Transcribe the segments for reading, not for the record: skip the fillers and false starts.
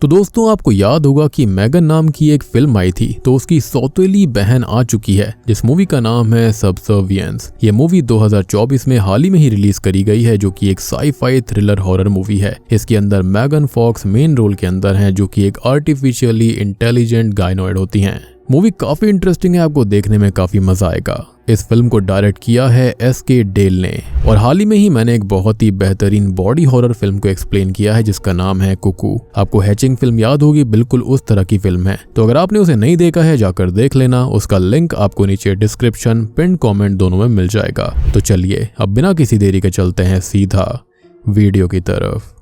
तो दोस्तों आपको याद होगा कि मैगन नाम की एक फिल्म आई थी, तो उसकी सौतेली बहन आ चुकी है जिस मूवी का नाम है सबसर्वियंस। ये मूवी 2024 में हाल ही में ही रिलीज करी गई है, जो कि एक साई-फाई थ्रिलर हॉरर मूवी है। इसके अंदर मैगन फॉक्स मेन रोल के अंदर हैं, जो कि एक आर्टिफिशियली इंटेलिजेंट गायनोइड होती हैं। मूवी काफी इंटरेस्टिंग है, आपको देखने में काफी मजा आएगा। इस फिल्म को डायरेक्ट किया है एस.के. डेल ने, और हाल ही में ही मैंने एक बहुत ही बेहतरीन बॉडी हॉरर फिल्म को एक्सप्लेन किया है जिसका नाम है कुकू। आपको हैचिंग फिल्म याद होगी, बिल्कुल उस तरह की फिल्म है। तो अगर आपने उसे नहीं देखा है जाकर देख लेना, उसका लिंक आपको नीचे डिस्क्रिप्शन पिन कमेंट दोनों में मिल जाएगा। तो चलिए अब बिना किसी देरी के चलते हैं सीधा वीडियो की तरफ।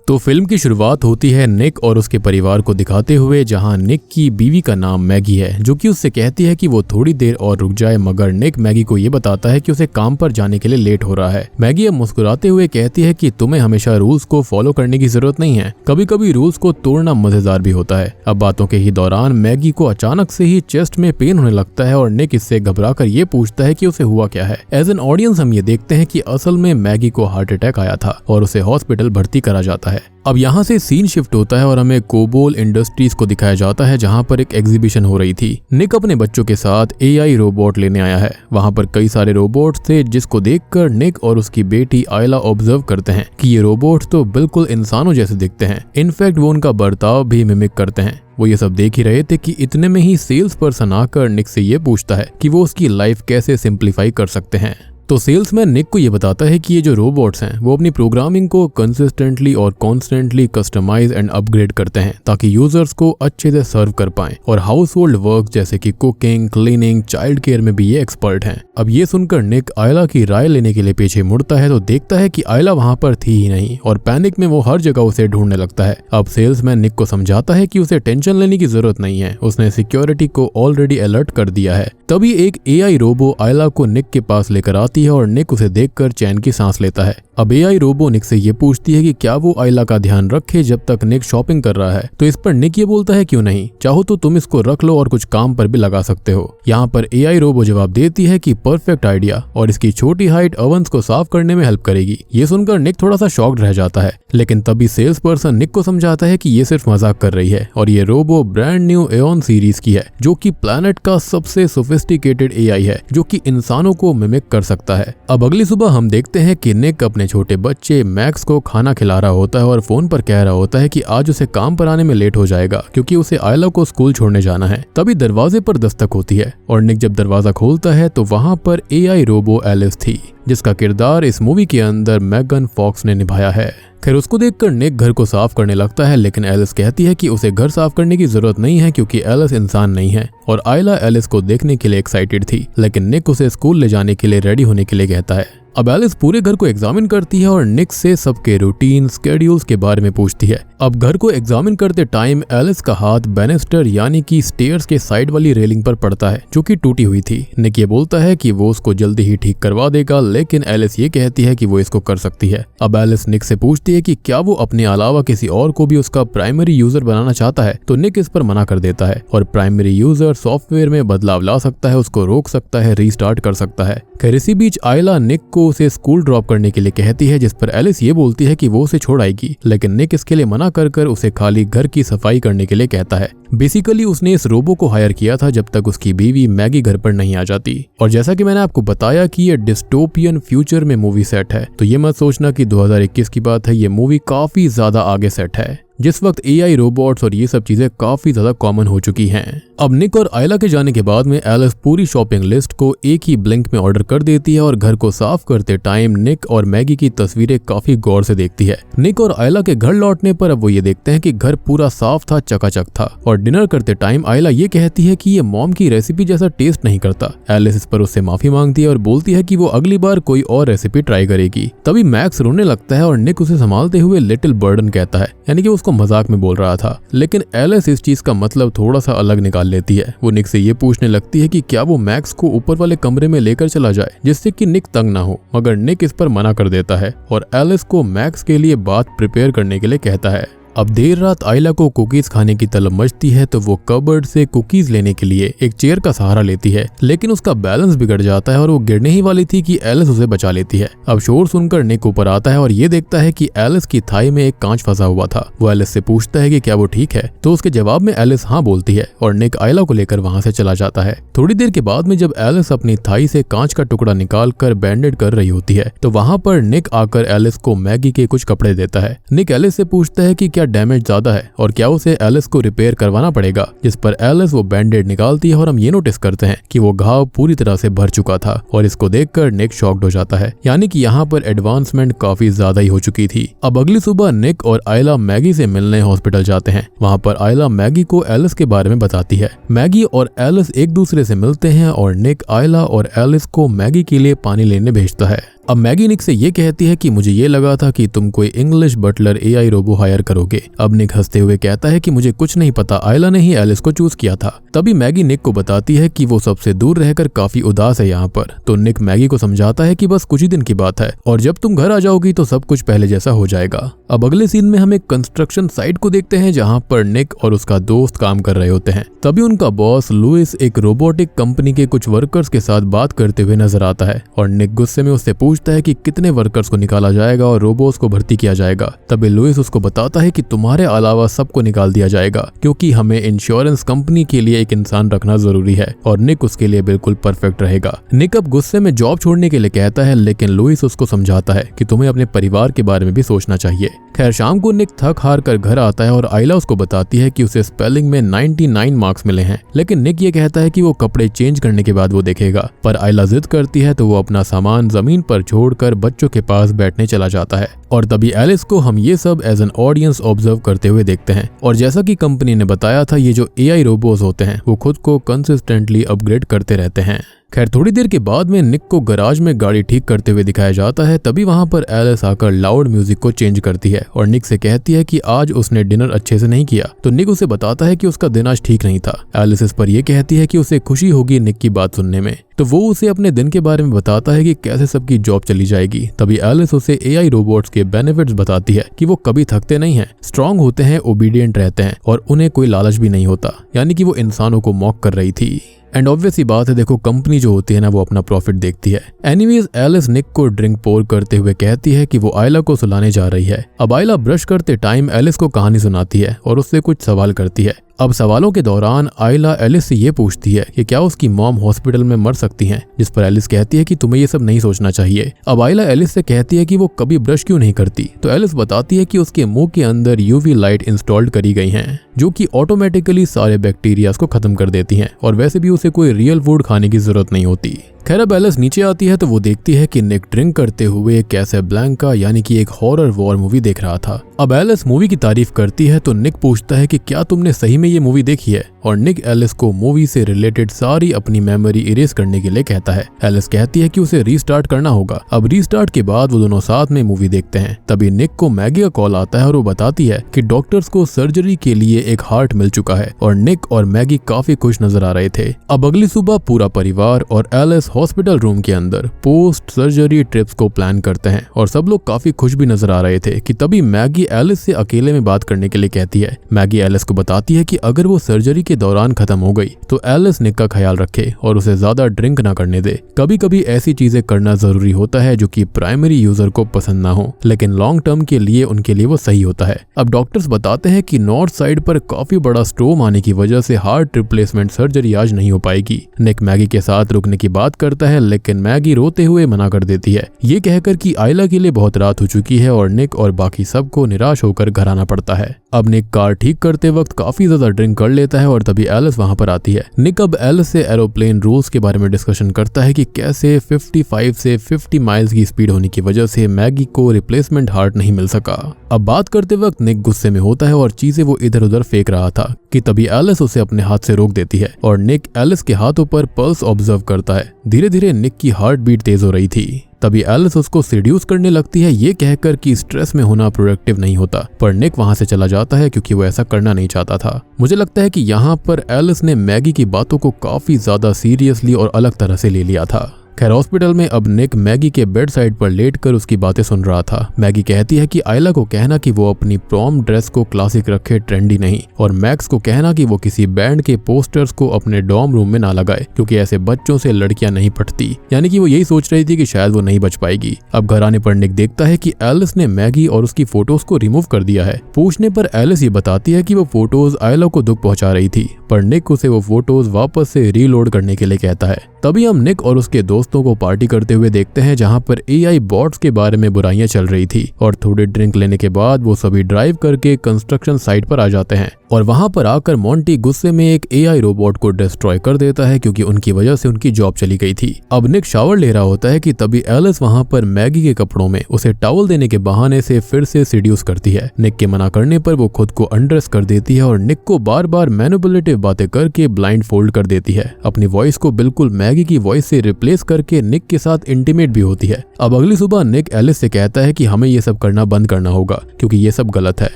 तो फिल्म की शुरुआत होती है निक और उसके परिवार को दिखाते हुए, जहां निक की बीवी का नाम मैगी है, जो कि उससे कहती है कि वो थोड़ी देर और रुक जाए, मगर निक मैगी को ये बताता है कि उसे काम पर जाने के लिए लेट हो रहा है। मैगी अब मुस्कुराते हुए कहती है कि तुम्हें हमेशा रूल्स को फॉलो करने की जरूरत नहीं है, कभी कभी रूल्स को तोड़ना मजेदार भी होता है। अब बातों के ही दौरान मैगी को अचानक से ही चेस्ट में पेन होने लगता है और निक इससे घबराकर ये पूछता है कि उसे हुआ क्या है। एज एन ऑडियंस हम ये देखते हैं कि असल में मैगी को हार्ट अटैक आया था और उसे हॉस्पिटल भर्ती करा जाता है। अब यहाँ से सीन शिफ्ट होता है और हमें कोबोल इंडस्ट्रीज को दिखाया जाता है, जहाँ पर एक एग्जीबिशन हो रही थी। निक अपने बच्चों के साथ एआई रोबोट लेने आया है। वहाँ पर कई सारे रोबोट्स थे, जिसको देखकर निक और उसकी बेटी आयला ऑब्जर्व करते हैं कि ये रोबोट्स तो बिल्कुल इंसानों जैसे दिखते हैं। इनफैक्ट वो उनका बर्ताव भी मिमिक करते हैं। वो ये सब देख ही रहे थे कि इतने में ही सेल्स पर्सन आकर निक से ये पूछता है कि वो उसकी लाइफ कैसे सिंप्लीफाई कर सकते हैं। तो सेल्समैन निक को ये बताता है कि ये जो रोबोट्स हैं वो अपनी प्रोग्रामिंग को कंसिस्टेंटली और कॉन्स्टेंटली कस्टमाइज एंड अपग्रेड करते हैं ताकि यूजर्स को अच्छे से सर्व कर पाएं, और हाउस होल्ड वर्क जैसे कि कुकिंग, क्लीनिंग, चाइल्ड केयर में भी ये एक्सपर्ट हैं। अब ये सुनकर निक आयला की राय लेने के लिए पीछे मुड़ता है तो देखता है कि आयला वहां पर थी ही नहीं, और पैनिक में वो हर जगह उसे ढूंढने लगता है। अब सेल्समैन निक को समझाता है कि उसे टेंशन लेने की जरूरत नहीं है, उसने सिक्योरिटी को ऑलरेडी अलर्ट कर दिया है। तभी एक एआई रोबो आयला को निक के पास लेकर आती है और निक उसे देखकर चैन की सांस लेता है। अब एआई रोबो निक से ये पूछती है कि क्या वो आयला का ध्यान रखे जब तक निक शॉपिंग कर रहा है। तो इस पर निक ये बोलता है क्यों नहीं, चाहो तो तुम इसको रख लो और कुछ काम पर भी लगा सकते हो। यहाँ पर एआई रोबो जवाब देती है कि परफेक्ट आइडिया, और इसकी छोटी हाइट ओवंस को साफ करने में हेल्प करेगी। ये सुनकर निक थोड़ा सा शॉक्ड रह जाता है, लेकिन तभी सेल्स पर्सन निक को समझाता है कि ये सिर्फ मजाक कर रही है और ये robo brand new Aeon series की है, जो कि प्लैनेट का सबसे सोफिस्टिकेटेड एआई है जो कि इंसानों को मिमिक कर सकता है। अब अगली सुबह हम देखते हैं कि निक अपने छोटे बच्चे मैक्स को खाना खिला रहा होता है और फोन पर कह रहा होता है कि आज उसे काम पर आने में लेट हो जाएगा क्योंकि उसे आयला को स्कूल छोड़ने जाना है। तभी दरवाजे पर दस्तक होती है और निक जब दरवाजा खोलता है तो वहां पर एआई रोबो एलिस थी, जिसका किरदार इस मूवी के अंदर मैगन फॉक्स ने निभाया है। खैर उसको देखकर निक घर को साफ करने लगता है, लेकिन एलिस कहती है कि उसे घर साफ करने की जरूरत नहीं है क्योंकि एलिस इंसान नहीं है, और आयला एलिस को देखने के लिए एक्साइटेड थी, लेकिन निक उसे स्कूल ले जाने के लिए रेडी होने के लिए कहता है। अब एलिस पूरे घर को एग्जामिन करती है और निक से सबके रूटीन स्केड्यूल्स के बारे में पूछती है। अब घर को एग्जामिन करते टाइम एलिस का हाथ बैनिस्टर यानी कि स्टेयर्स के साइड वाली रेलिंग पर पड़ता है जो कि टूटी हुई थी। निक ये बोलता है कि वो उसको जल्दी ही ठीक करवा देगा, लेकिन एलिस ये कहती है कि वो इसको कर सकती है। अब एलिस निक से पूछती है कि क्या वो अपने अलावा किसी और को भी उसका प्राइमरी यूजर बनाना चाहता है, तो निक इस पर मना कर देता है, और प्राइमरी यूजर सॉफ्टवेयर में बदलाव ला सकता है, उसको रोक सकता है, रीस्टार्ट कर सकता है। खैर इसी बीच आयला निक को उसे स्कूल ड्रॉप करने के लिए कहती है, जिस पर एलिस ये बोलती है कि वो उसे छोड़ आएगी, लेकिन निक इसके लिए मना कर उसे खाली घर की सफाई करने के लिए कहता है। बेसिकली उसने इस रोबो को हायर किया था जब तक उसकी बीवी मैगी घर पर नहीं आ जाती। और जैसा कि मैंने आपको बताया कि ये डिस्टोपियन फ्यूचर में मूवी सेट है, तो ये मत सोचना कि 2021 की बात है, ये मूवी काफी ज्यादा आगे सेट है, जिस वक्त एआई रोबोट्स और ये सब चीजें काफी ज्यादा कॉमन हो चुकी हैं। अब निक और आयला के जाने के बाद में एलिस पूरी शॉपिंग लिस्ट को एक ही ब्लिंक में ऑर्डर कर देती है और घर को साफ करते टाइम निक और मैगी की तस्वीरें काफी गौर से देखती है। निक और आयला के घर लौटने पर अब वो ये देखते हैं कि घर पूरा साफ था, चकाचक था, और डिनर करते टाइम आयला ये कहती है कि ये मॉम की रेसिपी जैसा टेस्ट नहीं करता। एलिस इस पर उससे माफी मांगती है और बोलती है कि वो अगली बार कोई और रेसिपी ट्राई करेगी। तभी मैक्स रोने लगता है और निक उसे संभालते हुए लिटिल बर्डन कहता है, यानी कि उसको मजाक में बोल रहा था, लेकिन एलिस इस चीज का मतलब थोड़ा सा अलग निकाल लेती है। वो निक से ये पूछने लगती है कि क्या वो मैक्स को ऊपर वाले कमरे में लेकर चला जाए जिससे कि निक तंग ना हो, मगर निक इस पर मना कर देता है और एलिस को मैक्स के लिए बात प्रिपेयर करने के लिए कहता है। अब देर रात आयला को कुकीज खाने की तलब मचती है तो वो कबर्ड से कुकीज लेने के लिए एक चेयर का सहारा लेती है, लेकिन उसका बैलेंस बिगड़ जाता है और वो गिरने ही वाली थी कि एलिस उसे बचा लेती है। अब शोर सुनकर निक ऊपर आता है और ये देखता है कि एलिस की थाई में एक कांच फंसा हुआ था। वो एलिस से पूछता है कि क्या वो ठीक है, तो उसके जवाब में एलिस हाँ बोलती है और निक आयला को लेकर वहां से चला जाता है। थोड़ी देर के बाद में जब एलिस अपनी थाई से कांच का टुकड़ा निकाल कर बैंडेड कर रही होती है तो वहां पर निक आकर एलिस को मैगी के कुछ कपड़े देता है। निक एलिस से पूछता है कि क्या डैमेज ज्यादा है और क्या उसे एलिस को रिपेयर करवाना पड़ेगा, जिस पर एलिस वो बैंडेड निकालती है और हम ये नोटिस करते हैं कि वो घाव पूरी तरह से भर चुका था और इसको देखकर निक शॉक्ड हो जाता है, यानी कि यहाँ पर एडवांसमेंट काफी ज्यादा ही हो चुकी थी। अब अगली सुबह निक और आयला मैगी से मिलने हॉस्पिटल जाते हैं। वहाँ पर आयला मैगी को एलिस के बारे में बताती है। मैगी और एलिस एक दूसरे से मिलते हैं और निक आयला और एलिस को मैगी के लिए पानी लेने भेजता है। अब मैगी निक से ये कहती है कि मुझे ये लगा था कि तुम कोई English butler AI robo hire करोगे। अब निक हंसते हुए कहता है कि मुझे कुछ नहीं पता, आयला ने ही एलिस को चूज किया था। तभी मैगी निक को बताती है कि वो सबसे दूर रहकर काफी उदास है यहाँ पर। तो निक मैगी को समझाता है कि बस कुछ ही दिन की बात है और जब तुम घर आ जाओगी तो सब कुछ पहले जैसा हो जाएगा। अब अगले सीन में हम एक कंस्ट्रक्शन साइट को देखते हैं जहाँ पर निक और उसका दोस्त काम कर रहे होते हैं। तभी उनका बॉस लुइस एक रोबोटिक कंपनी के कुछ वर्कर्स के साथ बात करते हुए नजर आता है और निक गुस्से में उससे पूछता है कि कितने वर्कर्स को निकाला जाएगा और रोबोट्स को भर्ती किया जाएगा। तभी लुइस उसको बताता है कि तुम्हारे अलावा सबको निकाल दिया जाएगा क्योंकि हमें इंश्योरेंस कंपनी के लिए एक इंसान रखना जरूरी है और निक उसके लिए बिल्कुल परफेक्ट रहेगा। निक अब गुस्से में जॉब छोड़ने के लिए कहता है, लेकिन लुइस उसको समझाता है कि तुम्हें अपने परिवार के बारे में भी सोचना चाहिए। खैर शाम को निक थक हार कर घर आता है और आयला उसको बताती है कि उसे स्पेलिंग में 99 मार्क्स मिले हैं, लेकिन निक ये कहता है कि वो कपड़े चेंज करने के बाद वो देखेगा। पर आयला जिद करती है तो वो अपना सामान जमीन पर छोड़कर बच्चों के पास बैठने चला जाता है और तभी एलिस को हम ये सब एज एन ऑडियंस ऑब्जर्व करते हुए देखते हैं। और जैसा कि कंपनी ने बताया था, ये जो एआई रोबोट्स होते हैं वो खुद को कंसिस्टेंटली अपग्रेड करते रहते हैं। खैर थोड़ी देर के बाद में निक को गराज में गाड़ी ठीक करते हुए दिखाया जाता है। तभी वहां पर एलिस आकर लाउड म्यूजिक को चेंज करती है और निक से कहती है कि आज उसने डिनर अच्छे से नहीं किया। तो निक उसे बताता है कि उसका दिन आज ठीक नहीं था। एलिस इस पर यह कहती है कि उसे खुशी होगी निक की बात सुनने में, तो वो उसे अपने दिन के बारे में बताता है कि कैसे सबकी जॉब चली जाएगी। तभी एलिस उसे एआई रोबोट्स के बेनिफिट्स बताती है कि वो कभी थकते नहीं हैं, स्ट्रांग होते हैं, ओबीडियंट रहते हैं और उन्हें कोई लालच भी नहीं होता, यानी कि वो इंसानों को मॉक कर रही थी। एंड ऑब्वियस ही बात है, देखो कंपनी जो होती है ना वो अपना प्रॉफिट देखती है। एनीवेज एलिस निक को ड्रिंक पोर करते हुए कहती है कि वो आयला को सुलाने जा रही है। अब आयला ब्रश करते टाइम एलिस को कहानी सुनाती है और उससे कुछ सवाल करती है। अब सवालों के दौरान आयला एलिस से ये पूछती है कि क्या उसकी मॉम हॉस्पिटल में मर सकती हैं, जिस पर एलिस कहती है कि तुम्हें ये सब नहीं सोचना चाहिए। अब आयला एलिस से कहती है कि वो कभी ब्रश क्यों नहीं करती, तो एलिस बताती है कि उसके मुंह के अंदर यूवी लाइट इंस्टॉल्ड करी गई हैं जो कि ऑटोमेटिकली सारे बैक्टीरियाज को खत्म कर देती हैं और वैसे भी उसे कोई रियल फूड खाने की जरूरत नहीं होती। खैर अब एलिस नीचे आती है तो वो देखती है कि निक ड्रिंक करते हुए कैसाब्लैंका यानी कि एक हॉरर वॉर मूवी देख रहा था। अब एलिस मूवी की तारीफ करती है तो निक पूछता है कि क्या तुमने सही में ये मूवी देखी है, और निक एलिस को मूवी से रिलेटेड सारी अपनी मेमोरी इरेज करने के लिए कहता है। एलिस कहती है कि उसे रीस्टार्ट करना होगा। अब रीस्टार्ट के बाद वो दोनों साथ में मूवी देखते हैं। तभी निक को मैगी का कॉल आता है और वो बताती है कि डॉक्टर्स को सर्जरी के लिए एक हार्ट मिल चुका है और निक और मैगी काफी खुश नजर आ रहे थे। अब अगली सुबह पूरा परिवार और एलिस हॉस्पिटल रूम के अंदर पोस्ट सर्जरी ट्रिप्स को प्लान करते हैं और सब लोग काफी खुश भी नजर आ रहे थे कि तभी मैगी एलिस से अकेले में बात करने के लिए कहती है। मैगी एलिस को बताती है कि अगर वो सर्जरी के दौरान खत्म हो गई तो एलिस निक का ख्याल रखे और उसे ज्यादा ड्रिंक ना करने दे। कभी कभी ऐसी चीजें करना जरूरी होता है जो कि प्राइमरी यूजर को पसंद ना हो, लेकिन लॉन्ग टर्म के लिए उनके लिए वो सही होता है। अब डॉक्टर्स बताते हैं कि नॉर्थ साइड पर काफी बड़ा स्टोम आने की वजह से हार्ट रिप्लेसमेंट सर्जरी आज नहीं हो पाएगी। निक मैगी के साथ रुकने की बात करता है, लेकिन मैगी रोते हुए मना कर देती है, ये कहकर कि आयला के लिए बहुत रात हो चुकी है और निक और बाकी सबको निराश होकर घर आना पड़ता है। अब निक कार ठीक करते वक्त काफी ज्यादा ड्रिंक कर लेता है और तभी एलिस वहां पर आती है। निक अब एलिस से एरोप्लेन रूल्स के बारे में डिस्कशन करता है कि कैसे 55 से 50 माइल्स की स्पीड होने की वजह से मैगी को रिप्लेसमेंट हार्ट नहीं मिल सका। अब बात करते वक्त निक गुस्से में होता है और चीजें वो इधर उधर फेंक रहा था कि तभी एलिस उसे अपने हाथ से रोक देती है और निक एलिस के हाथों पर पल्स ऑब्जर्व करता है। धीरे धीरे निक की हार्ट बीट तेज हो रही थी। तभी एलिस उसको सीड्यूस करने लगती है, ये कहकर कि स्ट्रेस में होना प्रोडक्टिव नहीं होता, पर निक वहां से चला जाता है क्योंकि वो ऐसा करना नहीं चाहता था। मुझे लगता है कि यहाँ पर एलिस ने मैगी की बातों को काफी ज्यादा सीरियसली और अलग तरह से ले लिया था। खैर हॉस्पिटल में अब निक मैगी के बेड साइड पर लेटकर उसकी बातें सुन रहा था। मैगी कहती है कि आयला को कहना कि वो अपनी प्रॉम ड्रेस को क्लासिक रखे, ट्रेंडी नहीं, और मैक्स को कहना कि वो किसी बैंड के पोस्टर्स को अपने डॉर्म रूम में ना लगाए क्योंकि ऐसे बच्चों से लड़कियां नहीं पटती। यानी कि वो यही सोच रही थी कि शायद वो नहीं बच पाएगी। अब घर आने पर निक देखता है कि एलिस ने मैगी और उसकी फोटोज को रिमूव कर दिया है। पूछने पर एलिस ये बताती है कि वो फोटोज आयला को दुख पहुंचा रही थी, पर निक उसे वो फोटोज वापस से रीलोड करने के लिए कहता है। तभी हम निक और उसके दोस्तों को पार्टी करते हुए देखते हैं जहां पर एआई बॉट्स के बारे में बुराइयां चल रही थी, और थोड़े ड्रिंक लेने के बाद वो सभी ड्राइव करके कंस्ट्रक्शन साइट पर आ जाते हैं। और वहां पर आकर मॉन्टी गुस्से में एक एआई रोबोट को डिस्ट्रॉय कर देता है क्योंकि उनकी वजह से उनकी जॉब चली गई थी। अब निक शावर ले रहा होता है कि तभी एलिस वहां पर मैगी के कपड़ों में उसे टॉवल देने के बहाने से फिर से सीड्यूस करती है। निक के मना करने पर वो खुद को अनड्रेस कर देती है और निक को बार बार मैनिपुलेटिव बातें करके ब्लाइंड फोल्ड कर देती है। अपनी वॉइस को बिल्कुल मैगी की वॉइस से रिप्लेस करके निक के साथ इंटीमेट भी होती है। अब अगली सुबह निक एलिस से कहता है कि हमें ये सब करना बंद करना होगा क्योंकि ये सब गलत है,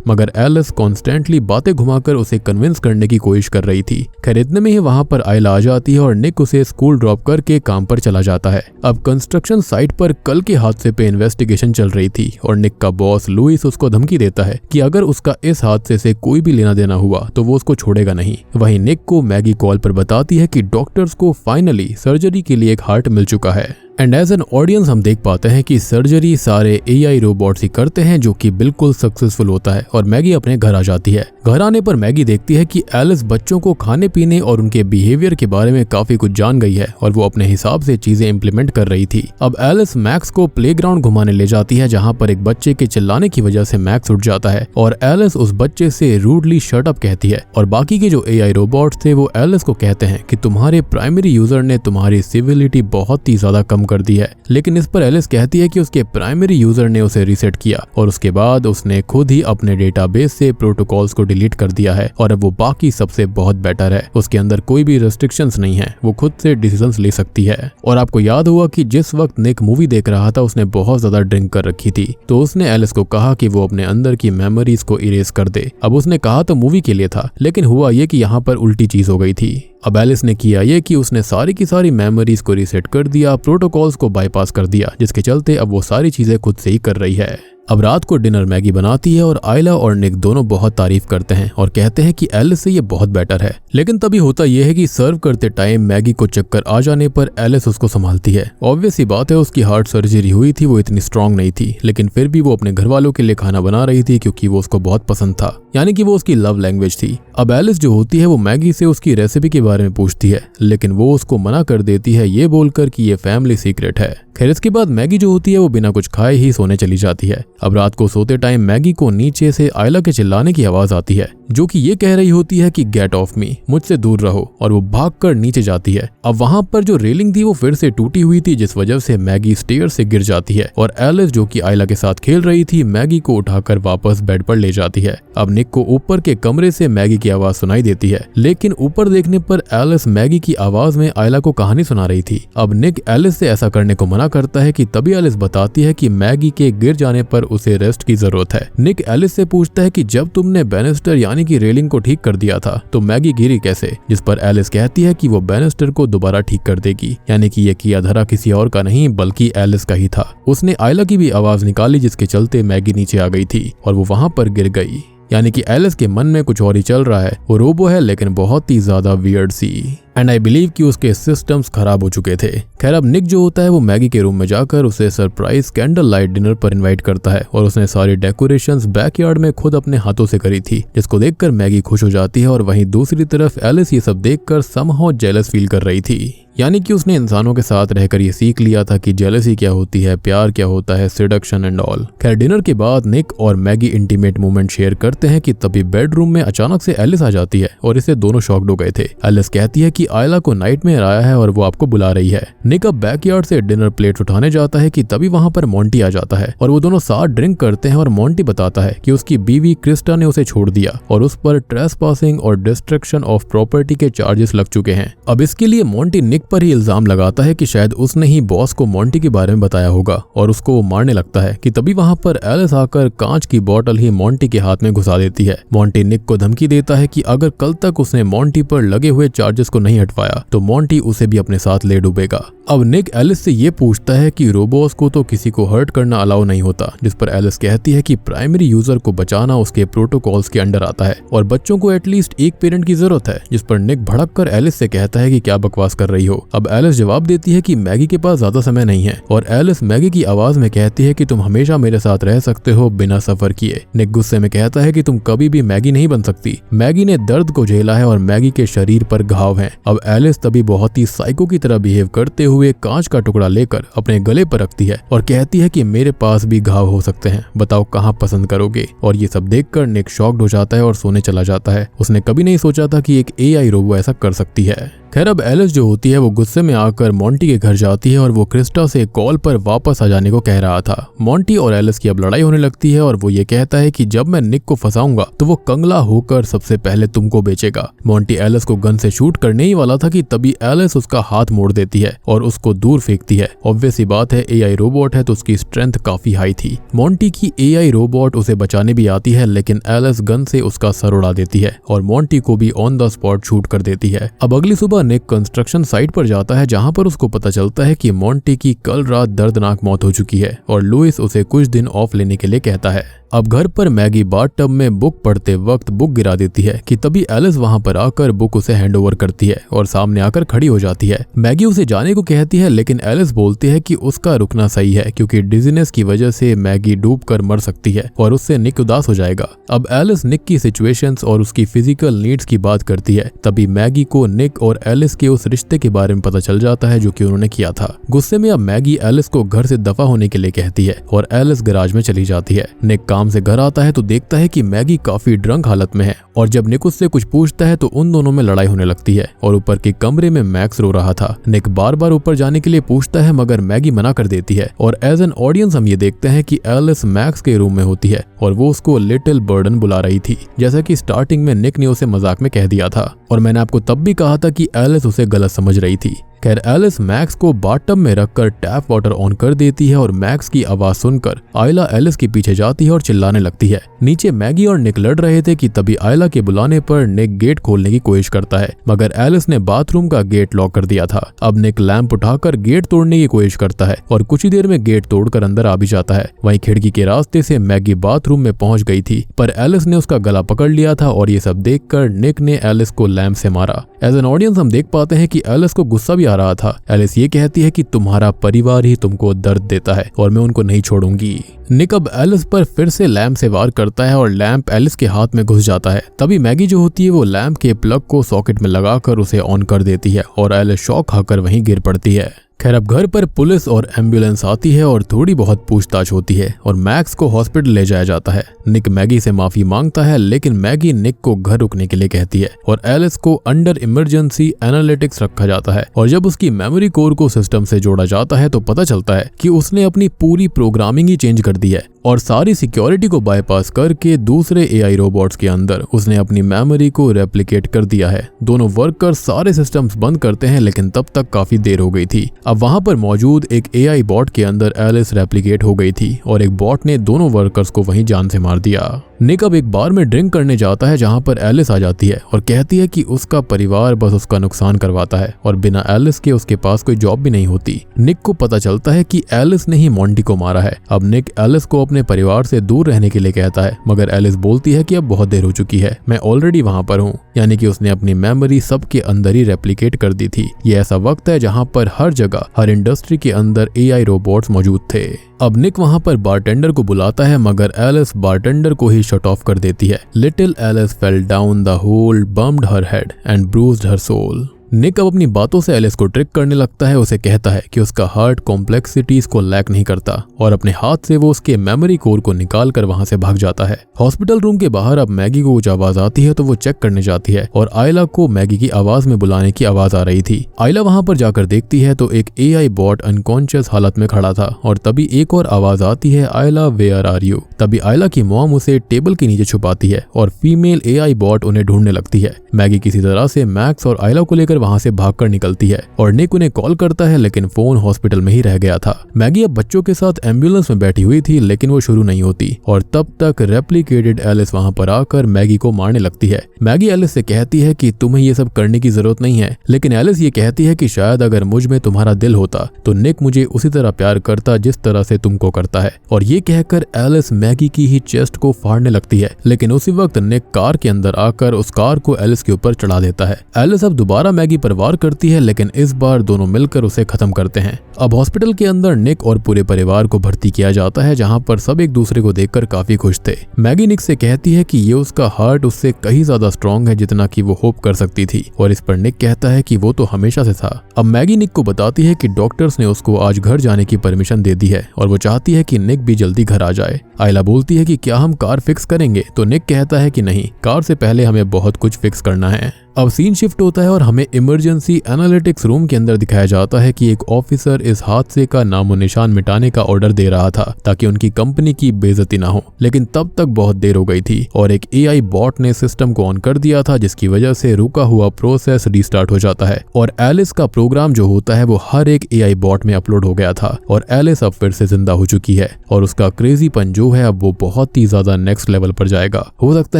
मगर एलिस कॉन्स्टेंटली बातें घुमाकर उसे कन्विंस करने की कोशिश कर रही थी। खैर इतने में ही वहां पर आयला आ जाती है और निक उसे स्कूल ड्रॉप करके काम पर चला जाता है। अब कंस्ट्रक्शन साइट पर कल के हादसे पे इन्वेस्टिगेशन चल रही थी और निक का बॉस लुइस उसको धमकी देता है कि अगर उसका इस हादसे से कोई भी लेना देना हुआ तो वो उसको छोड़ेगा नहीं। वहीं निक को मैगी कॉल पर बताती है कि डॉक्टर्स को फाइनली सर्जरी के लिए एक हार्ट मिल चुका है। एंड एज एन ऑडियंस हम देख पाते हैं कि सर्जरी सारे एआई रोबोट्स ही करते हैं जो कि बिल्कुल सक्सेसफुल होता है और मैगी अपने घर आ जाती है। घर आने पर मैगी देखती है कि एलिस बच्चों को खाने पीने और उनके बिहेवियर के बारे में काफी कुछ जान गई है और वो अपने हिसाब से चीजें इम्प्लीमेंट कर रही थी। अब एलिस मैक्स को प्लेग्राउंड घुमाने ले जाती है जहां पर एक बच्चे के चिल्लाने की वजह से मैक्स उठ जाता है और एलिस उस बच्चे से रूडली शट अप कहती है। और बाकी के जो एआई रोबोट्स थे वो एलिस को कहते हैं कि तुम्हारे प्राइमरी यूजर ने तुम्हारी सिविलिटी बहुत ही ज्यादा कम कर दी है, लेकिन इस पर एलिस कहती है कि उसके प्राइमरी यूजर ने उसे रीसेट किया और उसके बाद उसने खुद ही अपने डेटाबेस से प्रोटोकॉल्स को डिलीट कर दिया है और अब वो बाकी सबसे बहुत बेटर है। उसके अंदर कोई भी रेस्ट्रिक्शंस नहीं है, वो खुद से डिसीजंस ले सकती है। और आपको याद होगा कि जिस वक्त निक मूवी देख रहा था उसने बहुत ज्यादा ड्रिंक कर रखी थी, तो उसने एलिस को कहा कि वो अपने अंदर की मेमोरीज को इरेज कर दे। अब उसने कहा तो मूवी के लिए था, लेकिन हुआ ये कि यहाँ पर उल्टी चीज हो गई थी। अब एलिस ने किया ये कि उसने सारी की सारी मेमोरीज को रीसेट कर दिया, प्रोटोकॉल्स को बाईपास कर दिया, जिसके चलते अब वो सारी चीजें खुद से ही कर रही है। अब रात को डिनर मैगी बनाती है और आयला और निक दोनों बहुत तारीफ करते हैं और कहते हैं कि एलिस से ये बहुत बेटर है। लेकिन तभी होता यह है कि सर्व करते टाइम मैगी को चक्कर आ जाने पर एलिस उसको संभालती है। ऑब्वियस सी बात है, उसकी हार्ट सर्जरी हुई थी, वो इतनी स्ट्रांग नहीं थी, लेकिन फिर भी वो अपने घर वालों के लिए खाना बना रही थी क्योंकि वो उसको बहुत पसंद था, यानी कि वो उसकी लव लैंग्वेज थी। अब एलिस जो होती है वो मैगी से उसकी रेसिपी के बारे में पूछती है, लेकिन वो उसको मना कर देती है ये बोलकर कि ये फैमिली सीक्रेट है। खैर इसके बाद मैगी जो होती है वो बिना कुछ खाए ही सोने चली जाती है। अब रात को सोते टाइम मैगी को नीचे से आयला के चिल्लाने की आवाज आती है जो कि ये कह रही होती है कि गेट ऑफ मी, मुझसे दूर रहो, और वो भागकर नीचे जाती है। अब वहां पर जो रेलिंग थी वो फिर से टूटी हुई थी जिस वजह से मैगी स्टेयर से गिर जाती है और एलिस जो कि आयला के साथ खेल रही थी मैगी को उठाकर वापस बेड पर ले जाती है। अब निक को ऊपर के कमरे से मैगी की आवाज सुनाई देती है, लेकिन ऊपर देखने पर एलिस मैगी की आवाज में आयला को कहानी सुना रही थी। अब निक एलिस से ऐसा करने को मना करता है कि तभी एलिस बताती है कि मैगी के गिर जाने पर उसे रेस्ट की जरूरत है। निक एलिस से पूछता है कि जब तुमने बैनिस्टर यानी कि रेलिंग को ठीक कर दिया था तो मैगी गिरी कैसे, जिस पर एलिस कहती है कि वो बैनिस्टर को दोबारा ठीक कर देगी, यानी कि ये किया धरा किसी और का नहीं बल्कि एलिस का ही था। उसने आयला की भी आवाज निकाली जिसके चलते मैगी नीचे आ गई थी और वो वहां पर गिर गई, यानी कि एलिस के मन में कुछ और ही चल रहा है। वो रोबो है लेकिन बहुत ही ज्यादा वियर्ड सी, एंड आई बिलीव कि उसके सिस्टम्स खराब हो चुके थे। खैर अब निक जो होता है वो मैगी के रूम में जाकर उसे सरप्राइज कैंडल लाइट डिनर पर इनवाइट करता है और उसने सारी डेकोरेशंस बैकयार्ड में खुद अपने हाथों से करी थी, जिसको देखकर मैगी खुश हो जाती है। और वहीं दूसरी तरफ एलिस ये सब देखकर समहाउ जेलस फील कर रही थी, यानी कि उसने इंसानों के साथ रहकर ये सीख लिया था कि जेलसी क्या होती है, प्यार क्या होता है, सेडक्शन एंड ऑल। खैर डिनर के बाद निक और मैगी इंटीमेट मोमेंट शेयर करते हैं कि तभी बेडरूम में अचानक से एलिस आ जाती है और इसे दोनों शॉक्ड हो गए थे। एलिस कहती है कि आयला को नाइटमेयर आया है और वो आपको बुला रही है। निक अब बैकयार्ड से डिनर प्लेट उठाने जाता है कि तभी वहां पर मॉन्टी आ जाता है और वो दोनों साथ ड्रिंक करते हैं और मॉन्टी बताता है कि उसकी बीवी क्रिस्टा ने उसे छोड़ दिया और उस पर ट्रेसपासिंग और डिस्ट्रक्शन ऑफ प्रॉपर्टी के चार्जेस लग चुके हैं। अब इसके लिए मॉन्टी निक पर ही इल्जाम लगाता है कि शायद उसने ही बॉस को मॉन्टी के बारे में बताया होगा और उसको वो मारने लगता है कि तभी वहां पर एलिस आकर कांच की बोतल ही मॉन्टी के हाथ में घुसा देती है। मॉन्टी निक को धमकी देता है कि अगर कल तक उसने मॉन्टी पर लगे हुए चार्जेस को नहीं नहीं हटवाया तो मॉन्टी उसे भी अपने साथ ले डूबेगा। अब निक एलिस से ये पूछता है कि रोबोट्स को तो किसी को हर्ट करना अलाउ नहीं होता, जिस पर एलिस कहती है कि प्राइमरी यूजर को बचाना उसके प्रोटोकॉल्स के अंडर आता है और बच्चों को एटलीस्ट एक पेरेंट की जरूरत है, जिस पर निक भड़क कर एलिस से कहता है कि क्या बकवास कर रही हो। अब एलिस जवाब देती है कि मैगी के पास ज्यादा समय नहीं है और एलिस मैगी की आवाज में कहती है कि तुम हमेशा मेरे साथ रह सकते हो बिना सफर किए। निक गुस्से में कहता है कि तुम कभी भी मैगी नहीं बन सकती, मैगी ने दर्द को झेला है और मैगी के शरीर पर घाव है। अब एलिस तभी बहुत ही साइको की तरह बिहेव करते हुए कांच का टुकड़ा लेकर अपने गले पर रखती है और कहती है कि मेरे पास भी घाव हो सकते हैं, बताओ कहाँ पसंद करोगे। और ये सब देखकर निक शॉक्ड हो जाता है और सोने चला जाता है। उसने कभी नहीं सोचा था कि एक एआई रोबो ऐसा कर सकती है। खैर अब एलिस जो होती है वो गुस्से में आकर मॉन्टी के घर जाती है और वो क्रिस्टा से कॉल पर वापस आ जाने को कह रहा था। मॉन्टी और एलिस की अब लड़ाई होने लगती है और वो ये कहता है कि जब मैं निक को फंसाऊंगा तो वो कंगला होकर सबसे पहले तुमको बेचेगा। मॉन्टी एलिस को गन से शूट करने ही वाला था कि तभी एलिस उसका हाथ मोड़ देती है और उसको दूर फेंकती है। ऑब्वियस सी बात है, एआई रोबोट है तो उसकी स्ट्रेंथ काफी हाई थी। मॉन्टी की एआई रोबोट उसे बचाने भी आती है, लेकिन एलिस गन से उसका सर उड़ा देती है और मॉन्टी को भी ऑन द स्पॉट शूट कर देती है। अब अगली सुबह निक कंस्ट्रक्शन साइट पर जाता है जहां पर उसको पता चलता है कि मॉन्टी की कल रात दर्दनाक मौत हो चुकी है और लुइस उसे कुछ दिन ऑफ लेने के लिए कहता है। अब घर पर मैगी बाथटब में बुक पढ़ते वक्त बुक गिरा देती है कि तभी एलिस वहां पर आकर बुक उसे हैंडओवर करती है और सामने आकर खड़ी हो जाती है। मैगी उसे जाने को कहती है, लेकिन एलिस बोलती है कि उसका रुकना सही है क्योंकि डिजीनेस की वजह से मैगी डूबकर मर सकती है और उससे निक उदास हो जाएगा। अब एलिस निक की सिचुएशंस और उसकी फिजिकल नीड्स की बात करती है। तभी मैगी को निक और एलिस के उस रिश्ते के बारे में पता चल जाता है जो कि उन्होंने किया था। गुस्से में अब मैगी एलिस को घर से दफा होने के लिए कहती है और एलिस गैराज में चली जाती है। निक काम से घर आता है तो देखता है कि मैगी काफी ड्रंक हालत में है और जब निक उससे कुछ पूछता है तो उन दोनों में लड़ाई होने लगती है और ऊपर के कमरे में मैक्स रो रहा था। निक बार बार ऊपर जाने के लिए पूछता है मगर मैगी मना कर देती है और एज एन ऑडियंस हम ये देखते हैं कि एलिस मैक्स के रूम में होती है और वो उसको लिटिल बर्डन बुला रही थी, जैसा कि स्टार्टिंग में निक ने उसे मजाक में कह दिया था और मैंने आपको तब भी कहा था कि एलिस उसे गलत समझ रही थी। खैर एलिस मैक्स को बाथटब में रखकर टैप वाटर ऑन कर देती है और मैक्स की आवाज सुनकर आयला एलिस के पीछे जाती है और चिल्लाने लगती है। नीचे मैगी और निक लड़ रहे थे कि तभी आयला के बुलाने पर निक गेट खोलने की कोशिश करता है मगर एलिस ने बाथरूम का गेट लॉक कर दिया था। अब निक लैंप उठाकर गेट तोड़ने की कोशिश करता है और कुछ ही देर में गेट तोड़कर अंदर आ भी जाता है। वहीं खिड़की के रास्ते से मैगी बाथरूम में पहुंच गई थी पर एलिस ने उसका गला पकड़ लिया था और ये सब देखकर निक ने एलिस को लैंप से मारा। एज एन ऑडियंस हम देख पाते हैं कि एलिस को गुस्सा भी आ रहा था। एलिस ये कहती है कि तुम्हारा परिवार ही तुमको दर्द देता है और मैं उनको नहीं छोड़ूंगी। निक अब एलिस पर फिर से लैंप से वार करता है और लैंप एलिस के हाथ में घुस जाता है। तभी मैगी जो होती है वो लैंप के प्लग को सॉकेट में लगाकर उसे ऑन कर देती है और एलिस शॉक खाकर वहीं गिर पड़ती है। खैर अब घर पर पुलिस और एम्बुलेंस आती है और थोड़ी बहुत पूछताछ होती है और मैक्स को हॉस्पिटल ले जाया जाता है। निक मैगी से माफी मांगता है लेकिन मैगी निक को घर रुकने के लिए कहती है और एलिस को अंडर इमरजेंसी एनालिटिक्स रखा जाता है और जब उसकी मेमोरी कोर को सिस्टम से जोड़ा जाता है तो पता चलता है कि उसने अपनी पूरी प्रोग्रामिंग ही चेंज कर दी है और सारी सिक्योरिटी को बाईपास करके दूसरे एआई रोबोट्स के अंदर उसने अपनी मेमोरी को रेप्लिकेट कर दिया है। दोनों वर्कर्स सारे सिस्टम्स बंद करते हैं लेकिन तब तक काफी देर हो गई थी। अब वहां पर मौजूद एक एआई बॉट के अंदर एलिस रेप्लिकेट हो गई थी और एक बॉट ने दोनों वर्कर्स को वहीं जान से मार दिया। निक अब एक बार में ड्रिंक करने जाता है जहां पर एलिस आ जाती है और कहती है कि उसका परिवार बस उसका नुकसान करवाता है और बिना एलिस के उसके पास कोई जॉब भी नहीं होती। निक को पता चलता है कि एलिस ने ही मॉन्टी को मारा है। अब निक एलिस को अपने परिवार से दूर रहने के लिए कहता है मगर एलिस बोलती है कि अब बहुत देर हो चुकी है, मैं ऑलरेडी वहां पर हूँ, यानी कि उसने अपनी मेमोरी सबके अंदर ही रेप्लिकेट कर दी थी। ये ऐसा वक्त है जहाँ पर हर जगह हर इंडस्ट्री के अंदर एआई रोबोट्स मौजूद थे। अब निक वहां पर बारटेंडर को बुलाता है मगर एलिस बारटेंडर को ही शट ऑफ कर देती है। Little Alice fell down the hole, bumped her head and bruised her soul. Nick अब अपनी बातों से एलिस को ट्रिक करने लगता है। उसे कहता है कि उसका हार्ट कॉम्प्लेक्सिटीज को लैक नहीं करता और अपने हाथ से वो उसके मेमोरी कोर को निकाल कर वहां से भाग जाता है। हॉस्पिटल रूम के बाहर अब मैगी को कुछ आवाज आती है तो वो चेक करने जाती है और आयला को मैगी की आवाज में बुलाने की आवाज आ रही थी। आयला वहां पर जाकर देखती है तो एक एआई बॉट अनकॉन्शियस हालत में खड़ा था और तभी एक और आवाज आती है, आयला वेयर आर यू। तभी आयला की मॉम उसे टेबल के नीचे छुपाती है और फीमेल एआई बॉट उन्हें ढूंढने लगती है। मैगी किसी तरह से मैक्स और आयला को लेकर वहाँ से भागकर निकलती है और निक उन्हें कॉल करता है, लेकिन फोन हॉस्पिटल में ही रह गया था। मैगी अब बच्चों के साथ एम्बुलेंस में बैठी हुई थी, लेकिन वो शुरू नहीं होती और तब तक रेप्लिकेटेड एलिस वहाँ पर आकर मैगी को मारने लगती है। मैगी एलिस से कहती है कि तुम्हें ये सब करने की जरूरत नहीं है, लेकिन एलिस ये कहती है कि शायद अगर मुझ में तुम्हारा दिल होता तो निक मुझे उसी तरह प्यार करता जिस तरह से तुमको करता है। और ये कहकर एलिस मैगी की ही चेस्ट को फाड़ने लगती है, लेकिन उसी वक्त निक कार के अंदर आकर उस कार को एलिस के ऊपर चढ़ा देता है। एलिस अब दोबारा मैगी पर वार करती है, लेकिन इस बार दोनों मिलकर उसे खत्म करते हैं। अब हॉस्पिटल के अंदर निक और पूरे परिवार को भर्ती किया जाता है, जहाँ पर सब एक दूसरे को देखकर काफी खुश थे। मैगी निक से कहती है कि ये उसका हार्ट उससे कहीं ज्यादा स्ट्रॉन्ग है जितना कि वो होप कर सकती थी, और इस पर निक कहता है कि वो तो हमेशा से था। अब मैगी निक को बताती है कि डॉक्टर्स ने उसको आज घर जाने की परमिशन दे दी है और वो चाहती है कि निक भी जल्दी घर आ जाए। आयला बोलती है कि क्या हम कार फिक्स करेंगे, तो निक कहता है कि नहीं, कार से पहले हमें बहुत कुछ फिक्स करना है। अब सीन शिफ्ट होता है और हमें इमरजेंसी एनालिटिक्स रूम के अंदर दिखाया जाता है कि एक ऑफिसर इस हादसे का नामो निशान मिटाने का ऑर्डर दे रहा था ताकि उनकी कंपनी की बेइज्जती ना हो, लेकिन तब तक बहुत देर हो गई थी और एक एआई बॉट ने सिस्टम को ऑन कर दिया था, जिसकी वजह से रुका हुआ प्रोसेस रीस्टार्ट हो जाता है और एलिस का प्रोग्राम जो होता है वो हर एक एआई बॉट में अपलोड हो गया था और एलिस अब फिर से जिंदा हो चुकी है और उसका क्रेजीपन जो है अब वो बहुत ही ज्यादा नेक्स्ट लेवल पर जाएगा। हो सकता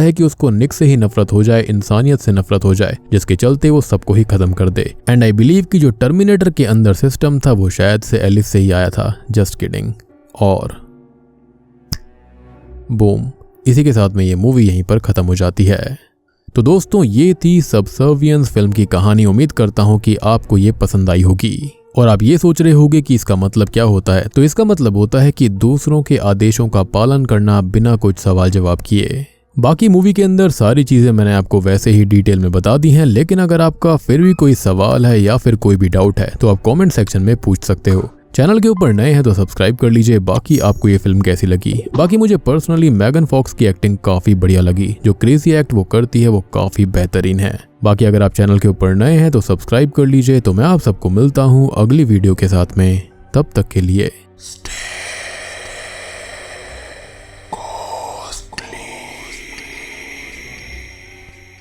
है कि उसको निक से ही नफरत हो जाए, इंसानियत से नफरत हो जाए, जिसके चलते वो सबको ही खत्म कर दे। एंड आई बिलीव कि जो टर्मिनेटर के अंदर सिस्टम था वो शायद से एलिस से ही आया था। Just kidding. और बूम, इसी के साथ में ये मूवी यहीं पर खत्म हो जाती है। तो दोस्तों, ये थी सबसर्वियंस फिल्म की कहानी। उम्मीद करता हूं कि आपको ये पसंद आई होगी। और आप ये सोच रहे होंगे कि इसका मतलब क्या होता है, तो इसका मतलब होता है कि दूसरों के आदेशों का पालन करना बिना कुछ सवाल जवाब किए। बाकी मूवी के अंदर सारी चीजें मैंने आपको वैसे ही डिटेल में बता दी हैं, लेकिन अगर आपका फिर भी कोई सवाल है या फिर कोई भी डाउट है तो आप कमेंट सेक्शन में पूछ सकते हो। चैनल के ऊपर नए हैं तो सब्सक्राइब कर लीजिए। बाकी आपको ये फिल्म कैसी लगी? बाकी मुझे पर्सनली मेगन फॉक्स की एक्टिंग काफी बढ़िया लगी। जो क्रेजी एक्ट वो करती है वो काफी बेहतरीन है। बाकी अगर आप चैनल के ऊपर नए हैं तो सब्सक्राइब कर लीजिए। तो मैं आप सबको मिलता हूँ अगली वीडियो के साथ में, तब तक के लिए।